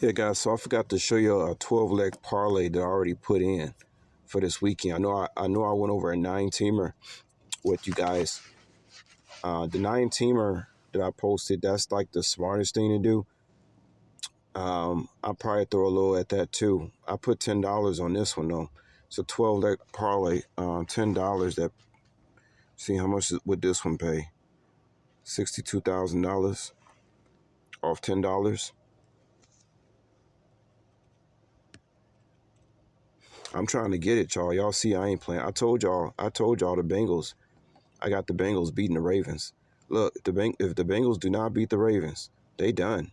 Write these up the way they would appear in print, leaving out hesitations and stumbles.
Yeah, guys. So I forgot to show you a 12-leg parlay that I already put in for this weekend. I know I went over a 9-teamer with you guys. The 9-teamer that I posted, that's like the smartest thing to do. I'll probably throw a little at that too. I put $10 on this one though. It's a 12-leg parlay. $10. That see how much would this one pay? $62,000 off $10. I'm trying to get it, y'all. Y'all see, I ain't playing. I told y'all the Bengals. I got the Bengals beating the Ravens. Look, if the Bengals do not beat the Ravens, they done.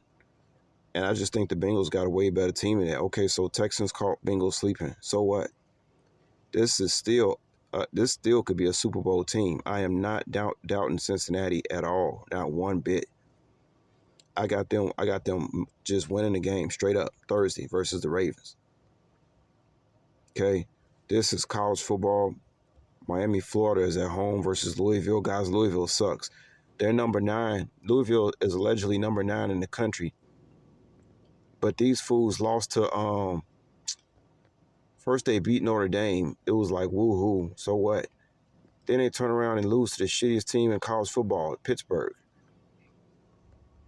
And I just think the Bengals got a way better team than that. Okay, so Texans caught Bengals sleeping. So what? This still could be a Super Bowl team. I am not doubting Cincinnati at all, not one bit. I got them just winning the game straight up Thursday versus the Ravens. Okay, this is college football. Miami, Florida is at home versus Louisville. Guys, Louisville sucks. They're number 9. Louisville is allegedly number 9 in the country. But these fools lost to first they beat Notre Dame. It was like woohoo. So what? Then they turn around and lose to the shittiest team in college football, Pittsburgh.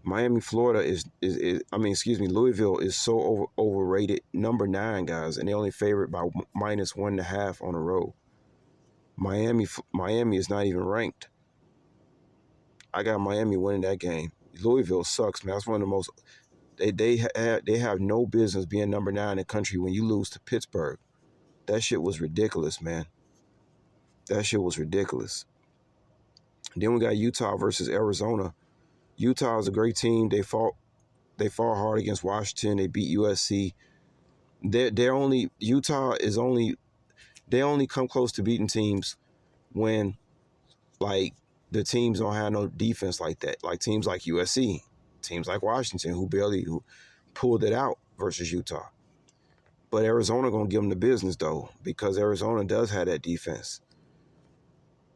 Miami, Florida Louisville is so overrated. Number 9, guys, and they only favorite by -1.5 on the road. Miami is not even ranked. I got Miami winning that game. Louisville sucks, man. That's one of the most. They have no business being number 9 in the country when you lose to Pittsburgh. That shit was ridiculous, man. That shit was ridiculous. Then we got Utah versus Arizona. Utah is a great team. They fought hard against Washington. They beat USC. They only come close to beating teams when like the teams don't have no defense like that. Like teams like USC, teams like Washington who pulled it out versus Utah. But Arizona gonna give them the business though, because Arizona does have that defense.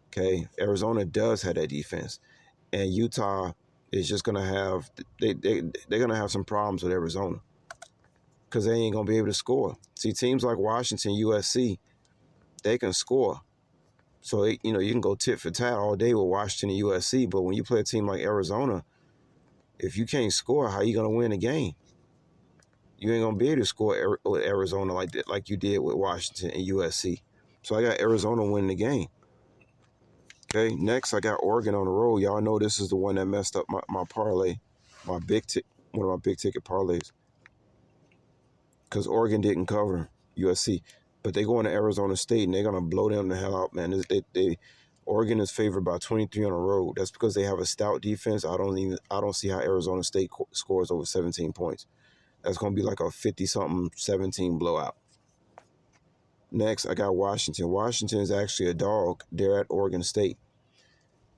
Okay, Arizona does have that defense, and Utah is just gonna have they're gonna have some problems with Arizona because they ain't gonna be able to score. See, teams like Washington, USC, they can score. So you can go tit for tat all day with Washington and USC, but when you play a team like Arizona, if you can't score, how you gonna win a game? You ain't gonna be able to score with Arizona like that, like you did with Washington and USC. So I got Arizona winning the game. Okay, next I got Oregon on the road. Y'all know this is the one that messed up my parlay, one of my big ticket parlays, because Oregon didn't cover USC, but they going to Arizona State and they're gonna blow them the hell out, man. Oregon is favored by 23 on the road. That's because they have a stout defense. I don't see how Arizona State scores over 17 points. That's gonna be like a 50-something 17 blowout. Next, I got Washington. Washington is actually a dog. They're at Oregon State.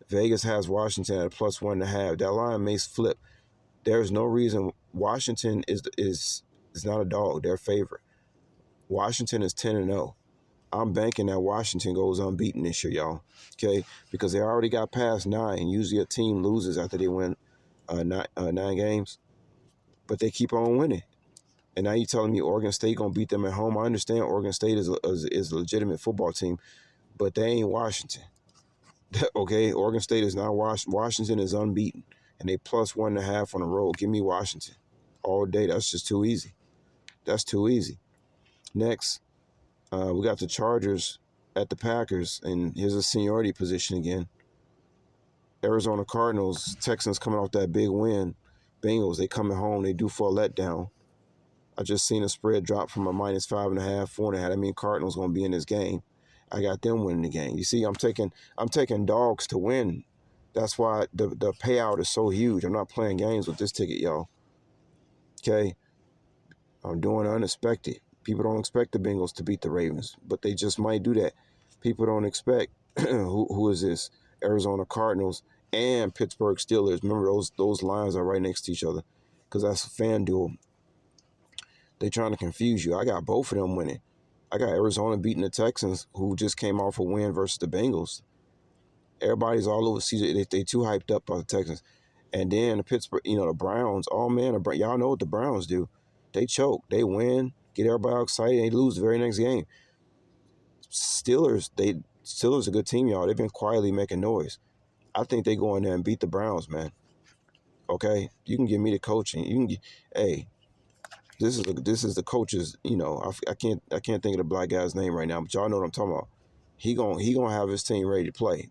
Vegas has Washington at a +1.5. That line may flip. There's no reason Washington is not a dog. They're favorite. Washington is 10-0. I'm banking that Washington goes unbeaten this year, y'all. Okay, because they already got past 9. Usually a team loses after they win 9 games, but they keep on winning. And now you're telling me Oregon State gonna beat them at home? I understand Oregon State is a legitimate football team, but they ain't Washington. Okay, Oregon State is not Washington is unbeaten, and they +1.5 on the road. Give me Washington all day. That's just too easy. That's too easy. Next, we got the Chargers at the Packers, and here's a seniority position again. Arizona Cardinals, Texans coming off that big win. Bengals, they coming home. They due for a letdown. I just seen a spread drop from a -5.5, 4.5. I mean, Cardinals gonna be in this game. I got them winning the game. You see, I'm taking dogs to win. That's why the payout is so huge. I'm not playing games with this ticket, y'all. Okay, I'm doing unexpected. People don't expect the Bengals to beat the Ravens, but they just might do that. People don't expect who is this? Arizona Cardinals and Pittsburgh Steelers. Remember, those lines are right next to each other because that's a FanDuel. They trying to confuse you. I got both of them winning. I got Arizona beating the Texans, who just came off a win versus the Bengals. Everybody's all over CJ. They too hyped up by the Texans. And then the Pittsburgh, the Browns. Oh, man, y'all know what the Browns do. They choke. They win. Get everybody excited. They lose the very next game. Steelers a good team, y'all. They've been quietly making noise. I think they go in there and beat the Browns, man. Okay, you can give me the coaching. Hey, this is the coach's. I can't think of the black guy's name right now, but y'all know what I'm talking about. He gonna have his team ready to play.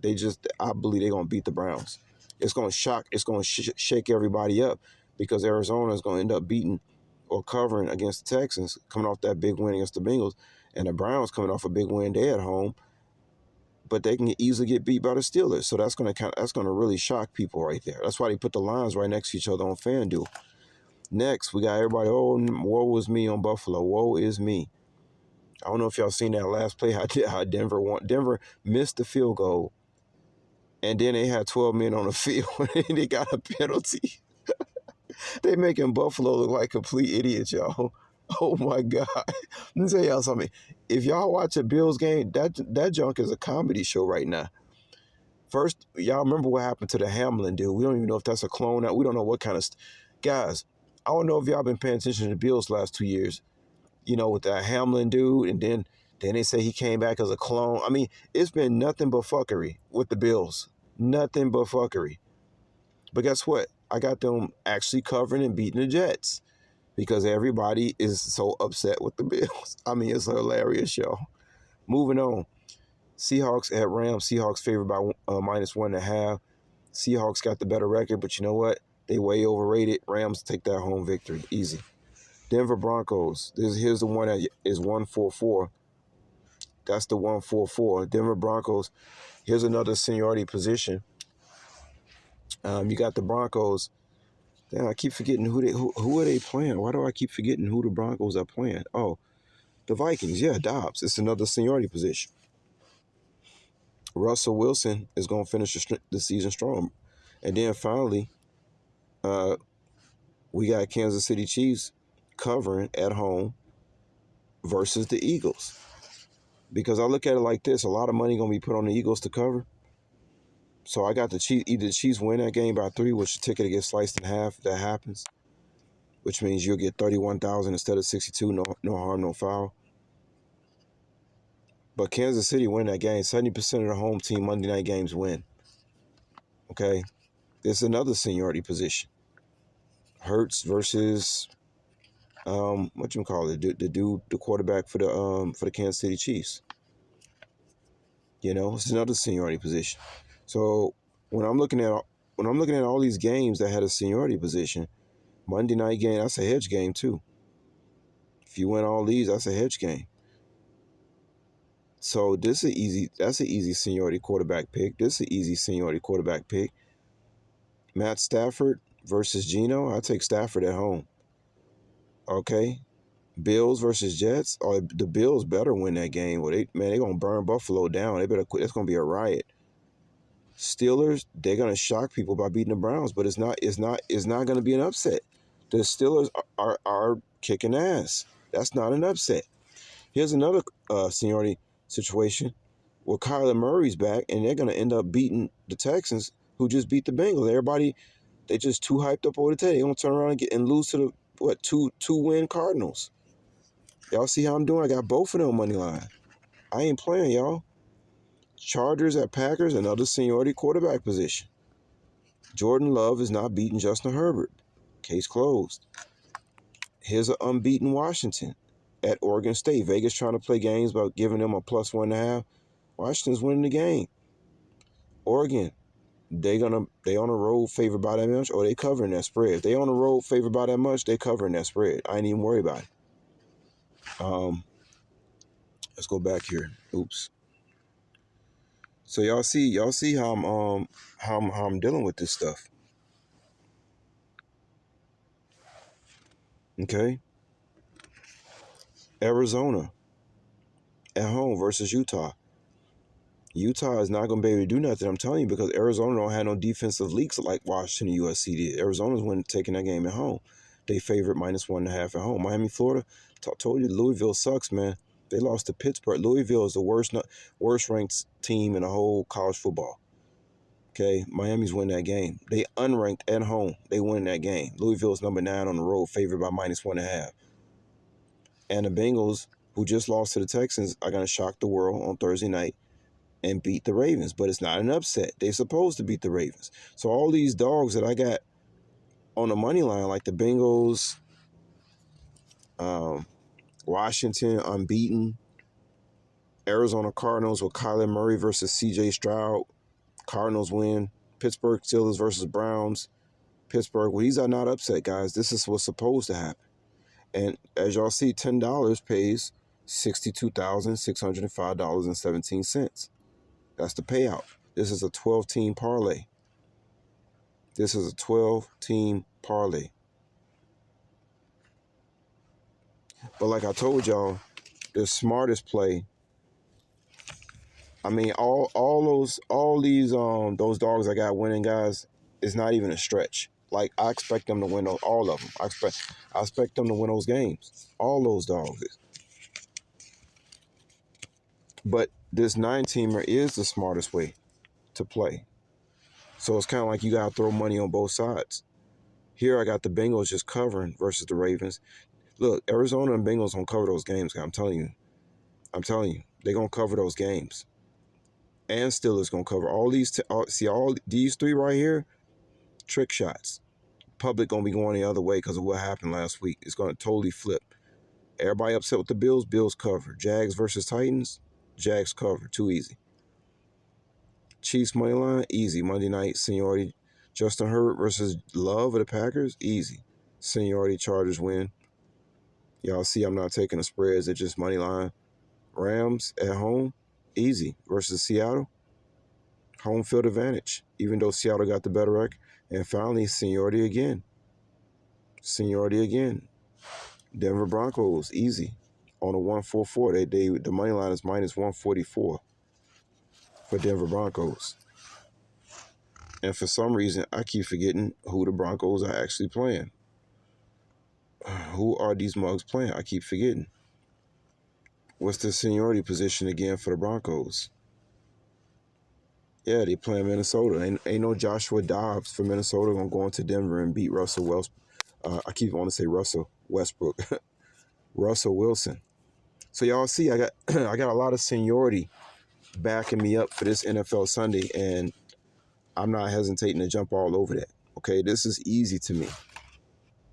I believe they're gonna beat the Browns. It's gonna shock. It's gonna shake everybody up because Arizona is gonna end up beating or covering against the Texans, coming off that big win against the Bengals, and the Browns coming off a big win. They at home, but they can easily get beat by the Steelers. So that's gonna really shock people right there. That's why they put the lines right next to each other on FanDuel. Next, we got everybody. Oh, woe is me on Buffalo. Woe is me. I don't know if y'all seen that last play. How Denver missed the field goal, and then they had 12 men on the field, and they got a penalty. They making Buffalo look like complete idiots, y'all. Oh my God. Let me tell y'all something. If y'all watch a Bills game, that junk is a comedy show right now. First, y'all remember what happened to the Hamlin dude. We don't even know if that's a clone. We don't know what kind of guys. I don't know if y'all been paying attention to the Bills last 2 years. With that Hamlin dude, and then they say he came back as a clone. I mean, it's been nothing but fuckery with the Bills. Nothing but fuckery. But guess what? I got them actually covering and beating the Jets because everybody is so upset with the Bills. I mean, it's a hilarious show. Moving on. Seahawks at Rams. Seahawks favored by -1.5. Seahawks got the better record, but you know what? They way overrated. Rams take that home victory. Easy. Denver Broncos. Here's the one that is 144. That's the 144. Denver Broncos. Here's another seniority position. You got the Broncos. Damn, I keep forgetting who are they playing. Why do I keep forgetting who the Broncos are playing? Oh, the Vikings. Yeah, Dobbs. It's another seniority position. Russell Wilson is going to finish the season strong. And then finally, we got Kansas City Chiefs covering at home versus the Eagles. Because I look at it like this, a lot of money going to be put on the Eagles to cover. So I got the Chiefs, either the Chiefs win that game by 3, which the ticket gets sliced in half if that happens, which means you'll get 31,000 instead of 62, no harm, no foul. But Kansas City win that game. 70% of the home team Monday night games win. Okay? There's another seniority position. Hurts versus what you call it? The quarterback for the Kansas City Chiefs. It's another seniority position. So when I'm looking at all these games that had a seniority position, Monday night game, that's a hedge game too. If you win all these, that's a hedge game. So that's an easy seniority quarterback pick. This is an easy seniority quarterback pick. Matt Stafford versus Geno. I take Stafford at home. Okay. Bills versus Jets. Oh, the Bills better win that game. Well, they're gonna burn Buffalo down. They better quit. It's gonna be a riot. Steelers, they're gonna shock people by beating the Browns, but it's not gonna be an upset. The Steelers are kicking ass. That's not an upset. Here's another seniority situation where Kyler Murray's back, and they're gonna end up beating the Texans, who just beat the Bengals. Everybody, they just too hyped up over the tail. They're gonna turn around and lose to the two-win Cardinals. Y'all see how I'm doing? I got both of them money line. I ain't playing, y'all. Chargers at Packers, another seniority quarterback position. Jordan Love is not beating Justin Herbert. Case closed. Here's an unbeaten Washington at Oregon State. Vegas trying to play games by giving them a +1.5. Washington's winning the game. Oregon, they on the road favored by that much, or they covering that spread. If they on the road favored by that much, they covering that spread. I ain't even worried about it. Let's go back here. Oops. So y'all see how I'm dealing with this stuff. Okay. Arizona at home versus Utah. Utah is not going to be able to do nothing, I'm telling you, because Arizona don't have no defensive leaks like Washington and USC did. Arizona's taking that game at home. They favorite -1.5 at home. Miami, Florida, told you Louisville sucks, man. They lost to Pittsburgh. Louisville is the worst ranked team in the whole college football. Okay, Miami's win that game. They unranked at home. They win that game. Louisville's number 9 on the road, favored by -1.5. And the Bengals, who just lost to the Texans, are going to shock the world on Thursday night and beat the Ravens. But it's not an upset. They're supposed to beat the Ravens. So all these dogs that I got on the money line, like the Bengals, Washington unbeaten, Arizona Cardinals with Kyler Murray versus C.J. Stroud, Cardinals win, Pittsburgh Steelers versus Browns, Pittsburgh. Well, these are not upset, guys. This is what's supposed to happen. And as y'all see, $10 pays $62,605.17. That's the payout. This is a 12-team parlay. This is a 12-team parlay. But like I told y'all, the smartest play. I mean, all these those dogs I got winning, guys, is not even a stretch. Like, I expect them to win all of them. I expect them to win those games. All those dogs. But this 9-teamer is the smartest way to play. So it's kind of like you got to throw money on both sides. Here I got the Bengals just covering versus the Ravens. Look, Arizona and Bengals going to cover those games. I'm telling you. They're going to cover those games. And Steelers going to cover all these. See, all these three right here, trick shots. Public going to be going the other way because of what happened last week. It's going to totally flip. Everybody upset with the Bills. Bills cover. Jags versus Titans. Jags cover. Too easy. Chiefs money line, easy. Monday night, seniority. Justin Herbert versus Love of the Packers, easy. Seniority, Chargers win. Y'all see I'm not taking the spreads. It's just money line. Rams at home, easy. Versus Seattle, home field advantage. Even though Seattle got the better record. And finally, seniority again. Seniority again. Denver Broncos, easy. On a 144, the money line is minus 144 for Denver Broncos. And for some reason, I keep forgetting who the Broncos are actually playing. Who are these mugs playing? I keep forgetting. What's the seniority position again for the Broncos? Yeah, they playing Minnesota. Ain't no Joshua Dobbs for Minnesota going to go into Denver and beat Russell Wells. I keep wanting to say Russell Westbrook. Russell Wilson. So y'all see, I got I got a lot of seniority backing me up for this NFL Sunday, and I'm not hesitating to jump all over that. Okay, this is easy to me.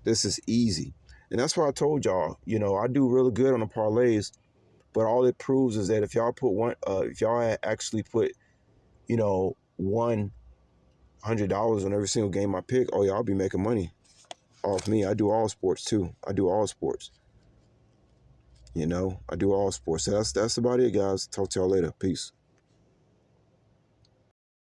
This is easy. And that's why I told y'all, I do really good on the parlays, but all it proves is that if y'all put if y'all actually put, $100 on every single game I pick, oh, y'all be making money off me. I do all sports too. I do all sports. I do all sports. So that's about it, guys. Talk to y'all later. Peace.